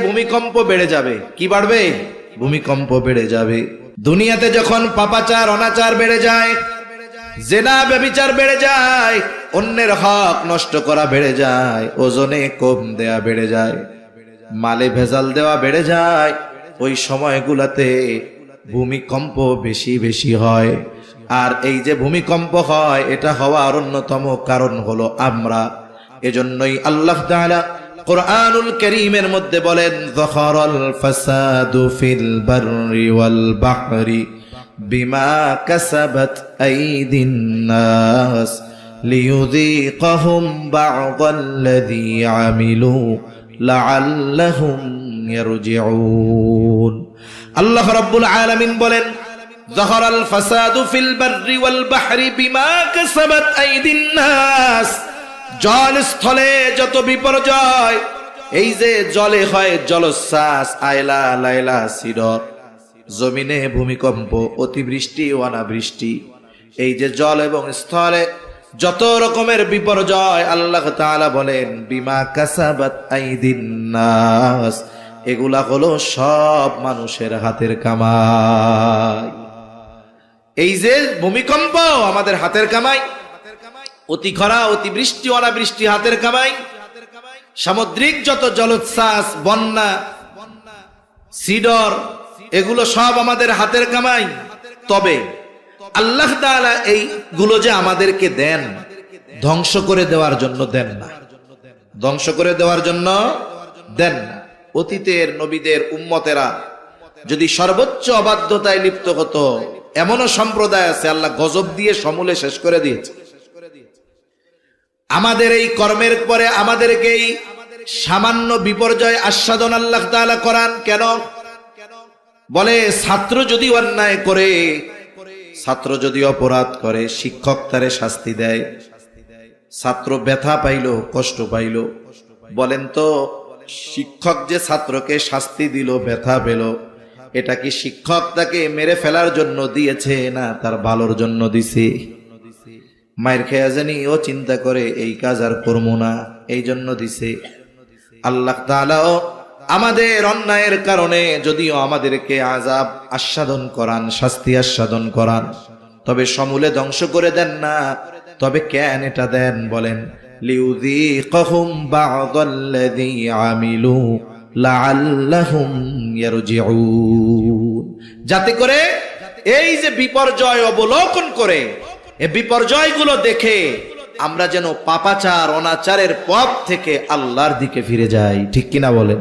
ভূমিকম্প বেড়ে যাবে। কি বাড়বে? ভূমিকম্প বেড়ে যাবে। দুনিয়াতে যখন পাপাচার অনাচার বেড়ে যায়, জেনা ব্যভিচার বেড়ে যায়, অন্যের হক নষ্ট করা বেড়ে যায়, ওজনে কম দেয়া বেড়ে যায়, মালে ভেজাল দেওয়া বেড়ে যায়, ওই সময়গুলাতে ভূমিকম্প বেশি বেশি হয়। আর এই যে ভূমিকম্প হয়, এটা হওয়ার অন্যতম কারণ হলো আমরা। এজন্যই আল্লাহ তাআলা কুরআনুল কারীমের মধ্যে বলেন, যাহারাল ফাসাদু ফিল বাররি ওয়াল বাহরি বিমা কাসাবাত আইদিন নাস লিয়ুযীকাহুম বা'দাল্লাযী আমিলু লাআল্লাহুম ইয়ারজিউন। আল্লাহ রাব্বুল আলামিন বলেন, যাহারাল ফাসাদু ফিল বাররি ওয়াল বাহরি বিমা কাসাবাত আইদিন নাস। জল স্থলে যত বিপর্যয়, এই যে জলে হয় জলোচ্ছ্বাস, আয়লা লাইলা সিডর, জমিনে ভূমিকম্প, অতিবৃষ্টি অনাবৃষ্টি, এই যে জল এবং স্থলে যত রকমের বিপর্যয়, আল্লাহ তাআলা বলেন বিমা কাসাবাত আইদিন নাস, এগুলা হলো সব মানুষের হাতের কামাই। এই যে ভূমিকম্প আমাদের হাতের কামাই, অতি খরা অতিবৃষ্টি অনাবৃষ্টি হাতের কামাই, সামুদ্রিক যত জলোচ্ছ্বাস বন্যা সিডর, এগুলো সব আমাদের হাতের কামাই। তবে আল্লাহ তাআলা এইগুলো যে আমাদেরকে দেন, ধ্বংস করে দেওয়ার জন্য দেন না, ধ্বংস করে দেওয়ার জন্য দেন না। অতীতের নবীদের উম্মতেরা যদি সর্বোচ্চ অবাধ্যতায় লিপ্ত হতো, এমনও সম্প্রদায় আছে আল্লাহ গজব দিয়ে সমূলে শেষ করে দিয়েছে। আমাদের এই কর্মের পরে আমাদেরকে এই সামান্য বিপর্যয় আস্বাদন আল্লাহ তাআলা করান কেন? বলে ছাত্র যদি অন্যায় করে, ছাত্র যদি অপরাধ করে, শিক্ষক তারে শাস্তি দেয়, ছাত্র ব্যথা পাইল, কষ্ট পাইল, বলেন তো শিক্ষক যে ছাত্রকে শাস্তি দিল, ব্যথা পেল, এটা কি শিক্ষক তাকে মেরে ফেলার জন্য দিয়েছে না তার ভালোর জন্য দিছে? মায়ের খেয়া জানি ও চিন্তা করে এই কাজ আর করবো না, এই জন্য দিছে। আল্লাহ তাআলাও আমাদের অন্যায়ের কারণে যদিও আমাদেরকে আযাব আস্বাদন করান, শাস্তি আস্বাদন করান, তবে সমূলে ধ্বংস করে দেন না। তবে কেন এটা দেন বলেন? লিউযীকাহুম বা'দাল্লাযী আমিলু লাআল্লাহুম ইয়ারজিউন, যাতে করে এই যে বিপর্যয় অবলোকন করে, এই বিপর্যয়গুলো দেখে আমরা যেন পাপাচার অনাচারের পথ থেকে আল্লাহর দিকে ফিরে যাই। ঠিক কিনা বলেন?